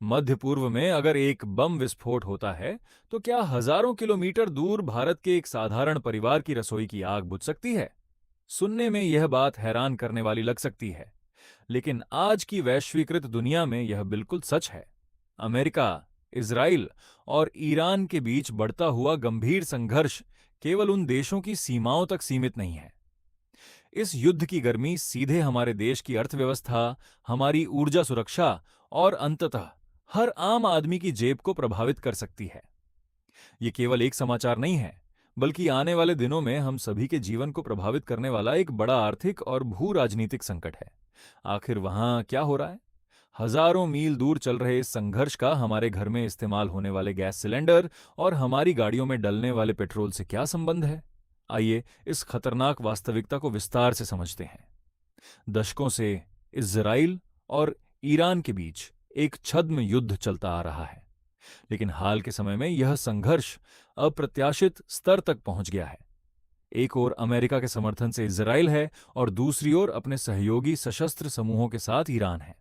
मध्य पूर्व में अगर एक बम विस्फोट होता है, तो क्या हजारों किलोमीटर दूर भारत के एक साधारण परिवार की रसोई की आग बुझ सकती है? सुनने में यह बात हैरान करने वाली लग सकती है, लेकिन आज की वैश्वीकृत दुनिया में यह बिल्कुल सच है। अमेरिका, इजराइल और ईरान के बीच बढ़ता हुआ गंभीर संघर्ष केवल उन देशों की सीमाओं तक सीमित नहीं है। इस युद्ध की गर्मी सीधे हमारे देश की अर्थव्यवस्था, हमारी ऊर्जा सुरक्षा और अंततः हर आम आदमी की जेब को प्रभावित कर सकती है। ये केवल एक समाचार नहीं है, बल्कि आने वाले दिनों में हम सभी के जीवन को प्रभावित करने वाला एक बड़ा आर्थिक और भू राजनीतिक संकट है। आखिर वहां क्या हो रहा है? हजारों मील दूर चल रहे इस संघर्ष का हमारे घर में इस्तेमाल होने वाले गैस सिलेंडर और हमारी गाड़ियों में डलने वाले पेट्रोल से क्या संबंध है? आइए इस खतरनाक वास्तविकता को विस्तार से समझते हैं। दशकों से इजराइल और ईरान के बीच एक छद्म युद्ध चलता आ रहा है, लेकिन हाल के समय में यह संघर्ष अप्रत्याशित स्तर तक पहुंच गया है। एक ओर अमेरिका के समर्थन से इजराइल है और दूसरी ओर अपने सहयोगी सशस्त्र समूहों के साथ ईरान है।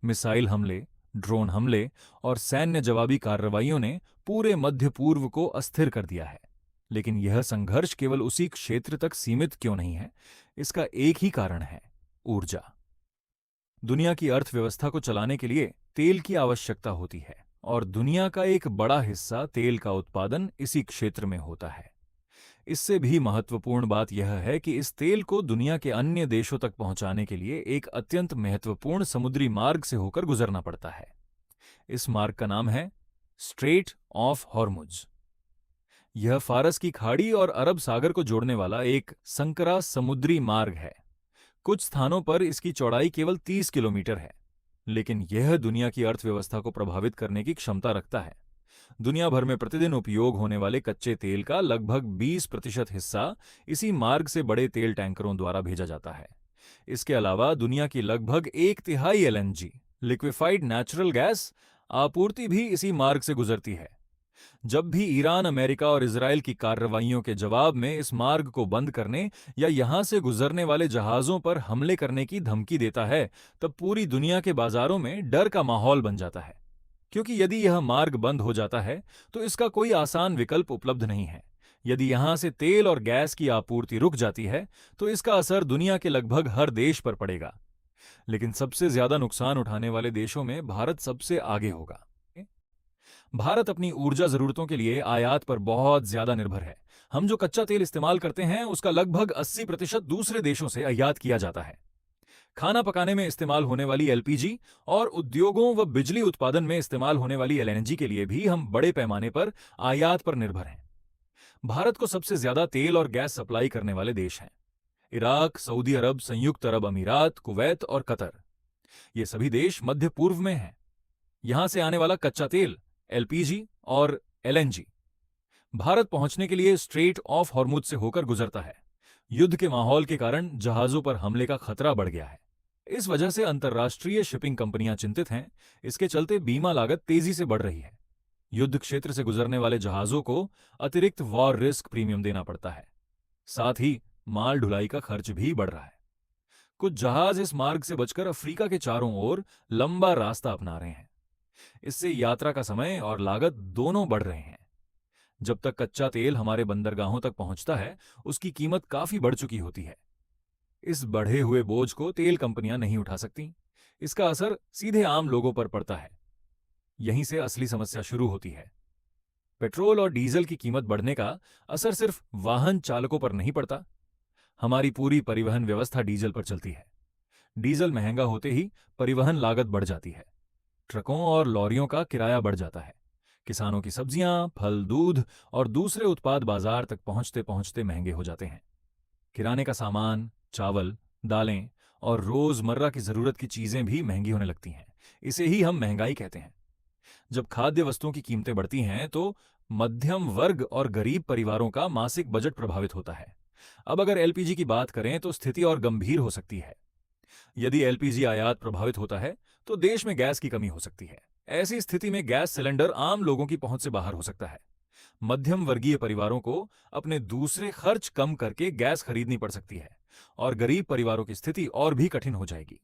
मिसाइल हमले, ड्रोन हमले और सैन्य जवाबी कार्रवाइयों ने पूरे मध्य पूर्व को अस्थिर कर दिया है। लेकिन यह संघर्ष केवल उसी क्षेत्र तक सीमित क्यों नहीं है? इसका एक ही कारण है: ऊर्जा। दुनिया की अर्थव्यवस्था को चलाने के लिए तेल की आवश्यकता होती है, और दुनिया का एक बड़ा हिस्सा तेल का उत्पादन इसी क्षेत्र में होता है। इससे भी महत्वपूर्ण बात यह है कि इस तेल को दुनिया के अन्य देशों तक पहुंचाने के लिए एक अत्यंत महत्वपूर्ण समुद्री मार्ग से होकर गुजरना पड़ता है। इस मार्ग का नाम है स्ट्रेट ऑफ हॉर्मुज। यह फारस की खाड़ी और अरब सागर को जोड़ने वाला एक संकरा समुद्री मार्ग है। कुछ स्थानों पर इसकी चौड़ाई केवल 30 किलोमीटर है, लेकिन यह दुनिया की अर्थव्यवस्था को प्रभावित करने की क्षमता रखता है। दुनिया भर में प्रतिदिन उपयोग होने वाले कच्चे तेल का लगभग 20% हिस्सा इसी मार्ग से बड़े तेल टैंकरों द्वारा भेजा जाता है। इसके अलावा दुनिया की लगभग एक तिहाई एलएनजी, लिक्विफाइड नेचुरल गैस, आपूर्ति भी इसी मार्ग से गुजरती है। जब भी ईरान, अमेरिका और इजराइल की कार्रवाइयों के जवाब में इस मार्ग को बंद करने या यहां से गुजरने वाले जहाजों पर हमले करने की धमकी देता है, तब पूरी दुनिया के बाजारों में डर का माहौल बन जाता है। क्योंकि यदि यह मार्ग बंद हो जाता है, तो इसका कोई आसान विकल्प उपलब्ध नहीं है। यदि यहां से तेल और गैस की आपूर्ति रुक जाती है, तो इसका असर दुनिया के लगभग हर देश पर पड़ेगा। लेकिन सबसे ज्यादा नुकसान उठाने वाले देशों में भारत सबसे आगे होगा। भारत अपनी ऊर्जा जरूरतों के लिए आयात पर बहुत ज्यादा निर्भर है। हम जो कच्चा तेल इस्तेमाल करते हैं, उसका लगभग 80% दूसरे देशों से आयात किया जाता है। खाना पकाने में इस्तेमाल होने वाली एलपीजी और उद्योगों व बिजली उत्पादन में इस्तेमाल होने वाली एलएनजी के लिए भी हम बड़े पैमाने पर आयात पर निर्भर हैं। भारत को सबसे ज्यादा तेल और गैस सप्लाई करने वाले देश हैं: इराक, सऊदी अरब, संयुक्त अरब अमीरात, कुवैत और कतर। ये सभी देश मध्य पूर्व में हैं। यहां से आने वाला कच्चा तेल, एलपीजी और एलएनजी, भारत पहुंचने के लिए स्ट्रेट ऑफ हॉर्मुज से होकर गुजरता है। युद्ध के माहौल के कारण जहाजों पर हमले का खतरा बढ़ गया है। इस वजह से अंतर्राष्ट्रीय शिपिंग कंपनियां चिंतित हैं। इसके चलते बीमा लागत तेजी से बढ़ रही है। युद्ध क्षेत्र से गुजरने वाले जहाजों को अतिरिक्त वॉर रिस्क प्रीमियम देना पड़ता है। साथ ही माल ढुलाई का खर्च भी बढ़ रहा है। कुछ जहाज इस मार्ग से बचकर अफ्रीका के चारों ओर लंबा रास्ता अपना रहे हैं। इससे यात्रा का समय और लागत दोनों बढ़ रहे हैं। जब तक कच्चा तेल हमारे बंदरगाहों तक पहुंचता है, उसकी कीमत काफी बढ़ चुकी होती है। इस बढ़े हुए बोझ को तेल कंपनियां नहीं उठा सकती। इसका असर सीधे आम लोगों पर पड़ता है। यहीं से असली समस्या शुरू होती है। पेट्रोल और डीजल की कीमत बढ़ने का असर सिर्फ वाहन चालकों पर नहीं पड़ता। हमारी पूरी परिवहन व्यवस्था डीजल पर चलती है। डीजल महंगा होते ही परिवहन लागत बढ़ जाती है। ट्रकों और लॉरियों का किराया बढ़ जाता है। किसानों की सब्जियां, फल, दूध और दूसरे उत्पाद बाजार तक पहुंचते पहुंचते महंगे हो जाते हैं। किराने का सामान, चावल, दालें और रोजमर्रा की जरूरत की चीजें भी महंगी होने लगती हैं। इसे ही हम महंगाई कहते हैं। जब खाद्य वस्तुओं की कीमतें बढ़ती हैं, तो मध्यम वर्ग और गरीब परिवारों का मासिक बजट प्रभावित होता है। अब अगर एलपीजी की बात करें, तो स्थिति और गंभीर हो सकती है। यदि एलपीजी आयात प्रभावित होता है, तो देश में गैस की कमी हो सकती है। ऐसी स्थिति में गैस सिलेंडर आम लोगों की पहुंच से बाहर हो सकता है। मध्यम वर्गीय परिवारों को अपने दूसरे खर्च कम करके गैस खरीदनी पड़ सकती है, और गरीब परिवारों की स्थिति और भी कठिन हो जाएगी।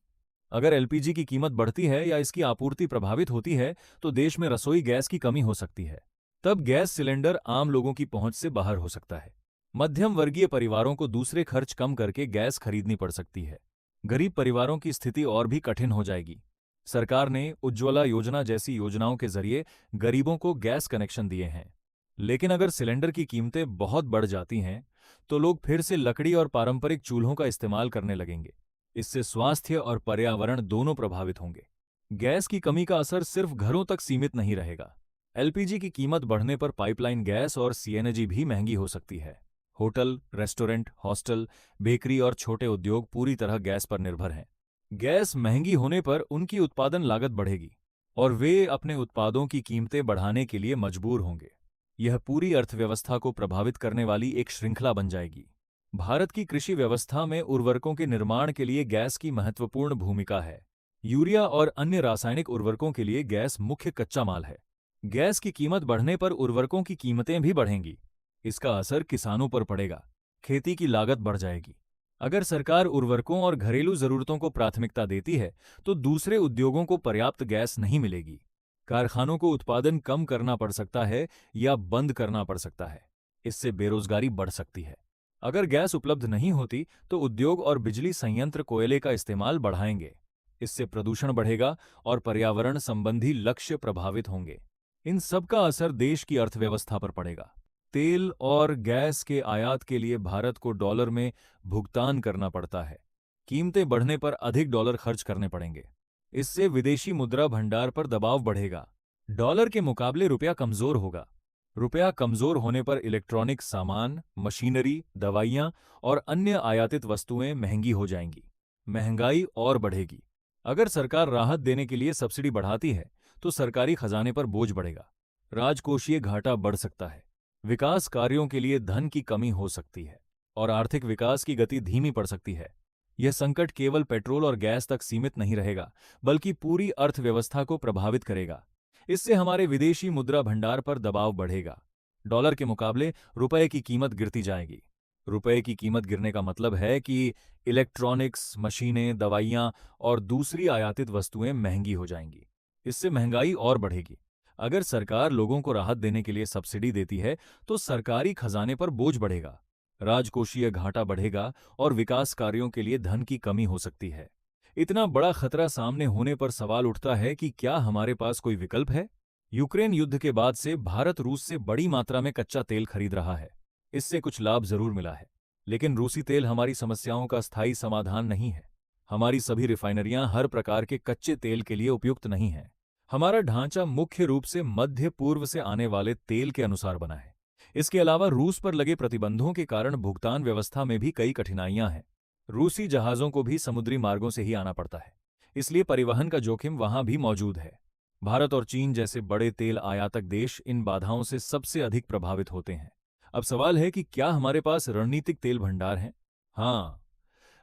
अगर एलपीजी की कीमत बढ़ती है या इसकी आपूर्ति प्रभावित होती है तो देश में रसोई गैस की कमी हो सकती है। तब गैस सिलेंडर आम लोगों की पहुंच से बाहर हो सकता है। मध्यम वर्गीय परिवारों को दूसरे खर्च कम करके गैस खरीदनी पड़ सकती है। गरीब परिवारों की स्थिति और भी कठिन हो जाएगी। सरकार ने उज्ज्वला योजना जैसी योजनाओं के जरिए गरीबों को गैस कनेक्शन दिए हैं। लेकिन अगर सिलेंडर की कीमतें बहुत बढ़ जाती हैं तो लोग फिर से लकड़ी और पारंपरिक चूल्हों का इस्तेमाल करने लगेंगे। इससे स्वास्थ्य और पर्यावरण दोनों प्रभावित होंगे। गैस की कमी का असर सिर्फ घरों तक सीमित नहीं रहेगा। एलपीजी की कीमत बढ़ने पर पाइपलाइन गैस और सीएनजी भी महंगी हो सकती है। होटल, रेस्टोरेंट, हॉस्टल, बेकरी और छोटे उद्योग पूरी तरह गैस पर निर्भर हैं। गैस महंगी होने पर उनकी उत्पादन लागत बढ़ेगी और वे अपने उत्पादों की कीमतें बढ़ाने के लिए मजबूर होंगे। यह पूरी अर्थव्यवस्था को प्रभावित करने वाली एक श्रृंखला बन जाएगी। भारत की कृषि व्यवस्था में उर्वरकों के निर्माण के लिए गैस की महत्वपूर्ण भूमिका है। यूरिया और अन्य रासायनिक उर्वरकों के लिए गैस मुख्य कच्चा माल है। गैस की कीमत बढ़ने पर उर्वरकों की कीमतें भी बढ़ेंगी। इसका असर किसानों पर पड़ेगा। खेती की लागत बढ़ जाएगी। अगर सरकार उर्वरकों और घरेलू जरूरतों को प्राथमिकता देती है तो दूसरे उद्योगों को पर्याप्त गैस नहीं मिलेगी। कारखानों को उत्पादन कम करना पड़ सकता है या बंद करना पड़ सकता है। इससे बेरोजगारी बढ़ सकती है। अगर गैस उपलब्ध नहीं होती तो उद्योग और बिजली संयंत्र कोयले का इस्तेमाल बढ़ाएंगे। इससे प्रदूषण बढ़ेगा और पर्यावरण संबंधी लक्ष्य प्रभावित होंगे। इन सब का असर देश की अर्थव्यवस्था पर पड़ेगा। तेल और गैस के आयात के लिए भारत को डॉलर में भुगतान करना पड़ता है। कीमतें बढ़ने पर अधिक डॉलर खर्च करने पड़ेंगे। इससे विदेशी मुद्रा भंडार पर दबाव बढ़ेगा। डॉलर के मुकाबले रुपया कमजोर होगा। रुपया कमजोर होने पर इलेक्ट्रॉनिक सामान, मशीनरी, दवाइयां और अन्य आयातित वस्तुएं महंगी हो जाएंगी। महंगाई और बढ़ेगी। अगर सरकार राहत देने के लिए सब्सिडी बढ़ाती है तो सरकारी खजाने पर बोझ बढ़ेगा। राजकोषीय घाटा बढ़ सकता है। विकास कार्यों के लिए धन की कमी हो सकती है और आर्थिक विकास की गति धीमी पड़ सकती है। यह संकट केवल पेट्रोल और गैस तक सीमित नहीं रहेगा, बल्कि पूरी अर्थव्यवस्था को प्रभावित करेगा। इससे हमारे विदेशी मुद्रा भंडार पर दबाव बढ़ेगा। डॉलर के मुकाबले रुपए की कीमत गिरती जाएगी। रुपए की कीमत गिरने का मतलब है कि इलेक्ट्रॉनिक्स, मशीनें, दवाइयां और दूसरी आयातित वस्तुएं महंगी हो जाएंगी। इससे महंगाई और बढ़ेगी। अगर सरकार लोगों को राहत देने के लिए सब्सिडी देती है तो सरकारी खजाने पर बोझ बढ़ेगा, राजकोषीय घाटा बढ़ेगा और विकास कार्यों के लिए धन की कमी हो सकती है। इतना बड़ा खतरा सामने होने पर सवाल उठता है कि क्या हमारे पास कोई विकल्प है? यूक्रेन युद्ध के बाद से भारत रूस से बड़ी मात्रा में कच्चा तेल खरीद रहा है। इससे कुछ लाभ जरूर मिला है, लेकिन रूसी तेल हमारी समस्याओं का स्थायी समाधान नहीं है। हमारी सभी रिफाइनरियां हर प्रकार के कच्चे तेल के लिए उपयुक्त नहीं हैं। हमारा ढांचा मुख्य रूप से मध्य पूर्व से आने वाले तेल के अनुसार बना है। इसके अलावा रूस पर लगे प्रतिबंधों के कारण भुगतान व्यवस्था में भी कई कठिनाइयां हैं। रूसी जहाजों को भी समुद्री मार्गों से ही आना पड़ता है, इसलिए परिवहन का जोखिम वहां भी मौजूद है। भारत और चीन जैसे बड़े तेल आयातक देश इन बाधाओं से सबसे अधिक प्रभावित होते हैं। अब सवाल है कि क्या हमारे पास रणनीतिक तेल भंडार हैं? हाँ,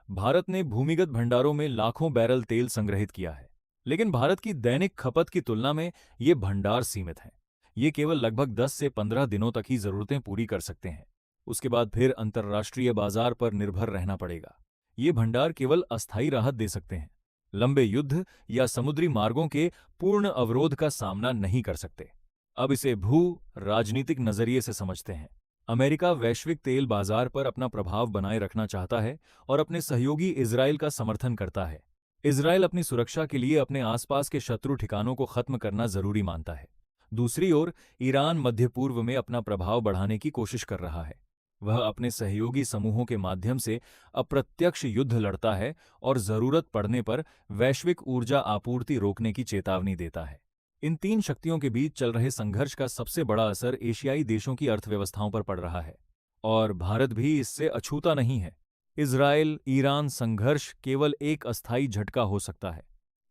भारत ने भूमिगत भंडारों में लाखों बैरल तेल संग्रहित किया है, लेकिन भारत की दैनिक खपत की तुलना में ये भंडार सीमित हैं। ये केवल लगभग 10 से 15 दिनों तक ही जरूरतें पूरी कर सकते हैं। उसके बाद फिर अंतर्राष्ट्रीय बाजार पर निर्भर रहना पड़ेगा। ये भंडार केवल अस्थायी राहत दे सकते हैं, लंबे युद्ध या समुद्री मार्गों के पूर्ण अवरोध का सामना नहीं कर सकते। अब इसे भू राजनीतिक नजरिए से समझते हैं। अमेरिका वैश्विक तेल बाजार पर अपना प्रभाव बनाए रखना चाहता है और अपने सहयोगी इजराइल का समर्थन करता है। इजराइल अपनी सुरक्षा के लिए अपने आसपास के शत्रु ठिकानों को खत्म करना जरूरी मानता है। दूसरी ओर ईरान मध्य पूर्व में अपना प्रभाव बढ़ाने की कोशिश कर रहा है। वह अपने सहयोगी समूहों के माध्यम से अप्रत्यक्ष युद्ध लड़ता है और जरूरत पड़ने पर वैश्विक ऊर्जा आपूर्ति रोकने की चेतावनी देता है। इन तीन शक्तियों के बीच चल रहे संघर्ष का सबसे बड़ा असर एशियाई देशों की अर्थव्यवस्थाओं पर पड़ रहा है और भारत भी इससे अछूता नहीं है। इजराइल ईरान संघर्ष केवल एक अस्थायी झटका हो सकता है,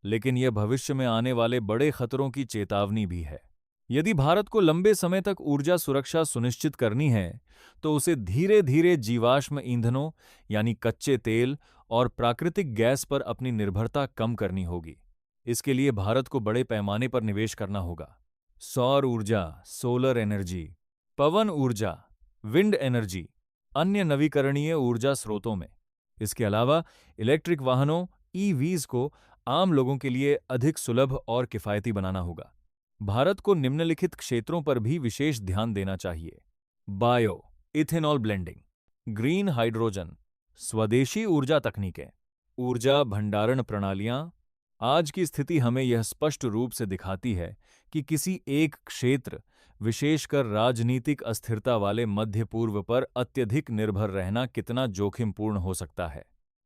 लेकिन यह भविष्य में आने वाले बड़े खतरों की चेतावनी भी है। यदि भारत को लंबे समय तक ऊर्जा सुरक्षा सुनिश्चित करनी है तो उसे धीरे धीरे जीवाश्म ईंधनों यानी कच्चे तेल और प्राकृतिक गैस पर अपनी निर्भरता कम करनी होगी। इसके लिए भारत को बड़े पैमाने पर निवेश करना होगा। सौर ऊर्जा, सोलर एनर्जी, पवन ऊर्जा, विंड एनर्जी, अन्य नवीकरणीय ऊर्जा स्रोतों में। इसके अलावा इलेक्ट्रिक वाहनों ईवीज को आम लोगों के लिए अधिक सुलभ और किफ़ायती बनाना होगा। भारत को निम्नलिखित क्षेत्रों पर भी विशेष ध्यान देना चाहिए। Bio ethanol blending, green hydrogen, स्वदेशी ऊर्जा तकनीकें, ऊर्जा भंडारण प्रणालियां। आज की स्थिति हमें यह स्पष्ट रूप से दिखाती है कि किसी एक क्षेत्र, विशेषकर राजनीतिक अस्थिरता वाले मध्य पूर्व पर अत्यधिक निर्भर रहना कितना जोखिमपूर्ण हो सकता है।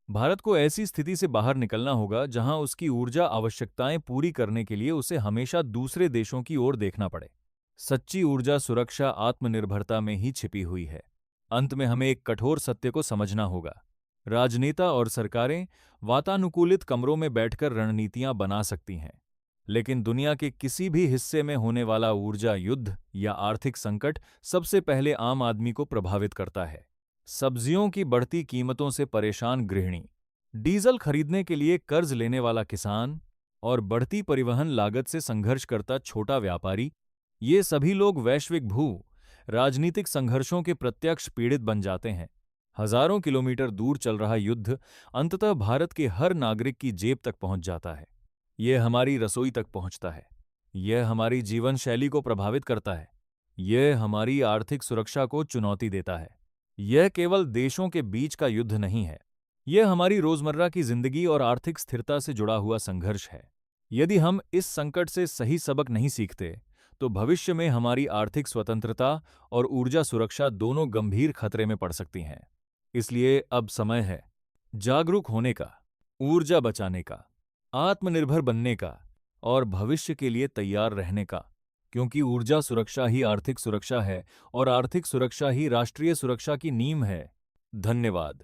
भारत को ऐसी स्थिति से बाहर निकलना होगा जहां उसकी ऊर्जा आवश्यकताएं पूरी करने के लिए उसे हमेशा दूसरे देशों की ओर देखना पड़े। सच्ची ऊर्जा सुरक्षा आत्मनिर्भरता में ही छिपी हुई है। अंत में हमें एक कठोर सत्य को समझना होगा। राजनेता और सरकारें वातानुकूलित कमरों में बैठकर रणनीतियां बना सकती हैं, लेकिन दुनिया के किसी भी हिस्से में होने वाला ऊर्जा युद्ध या आर्थिक संकट सबसे पहले आम आदमी को प्रभावित करता है। सब्जियों की बढ़ती कीमतों से परेशान गृहिणी, डीजल खरीदने के लिए कर्ज लेने वाला किसान और बढ़ती परिवहन लागत से संघर्ष करता छोटा व्यापारी, ये सभी लोग वैश्विक राजनीतिक संघर्षों के प्रत्यक्ष पीड़ित बन जाते हैं। हजारों किलोमीटर दूर चल रहा युद्ध अंततः भारत के हर नागरिक की जेब तक पहुंच जाता है। यह हमारी रसोई तक पहुंचता है। यह हमारी जीवन शैली को प्रभावित करता है। यह हमारी आर्थिक सुरक्षा को चुनौती देता है। यह केवल देशों के बीच का युद्ध नहीं है, यह हमारी रोजमर्रा की जिंदगी और आर्थिक स्थिरता से जुड़ा हुआ संघर्ष है। यदि हम इस संकट से सही सबक नहीं सीखते, तो भविष्य में हमारी आर्थिक स्वतंत्रता और ऊर्जा सुरक्षा दोनों गंभीर खतरे में पड़ सकती हैं। इसलिए अब समय है जागरूक होने का, ऊर्जा बचाने का, आत्मनिर्भर बनने का और भविष्य के लिए तैयार रहने का, क्योंकि ऊर्जा सुरक्षा ही आर्थिक सुरक्षा है और आर्थिक सुरक्षा ही राष्ट्रीय सुरक्षा की नींव है। धन्यवाद।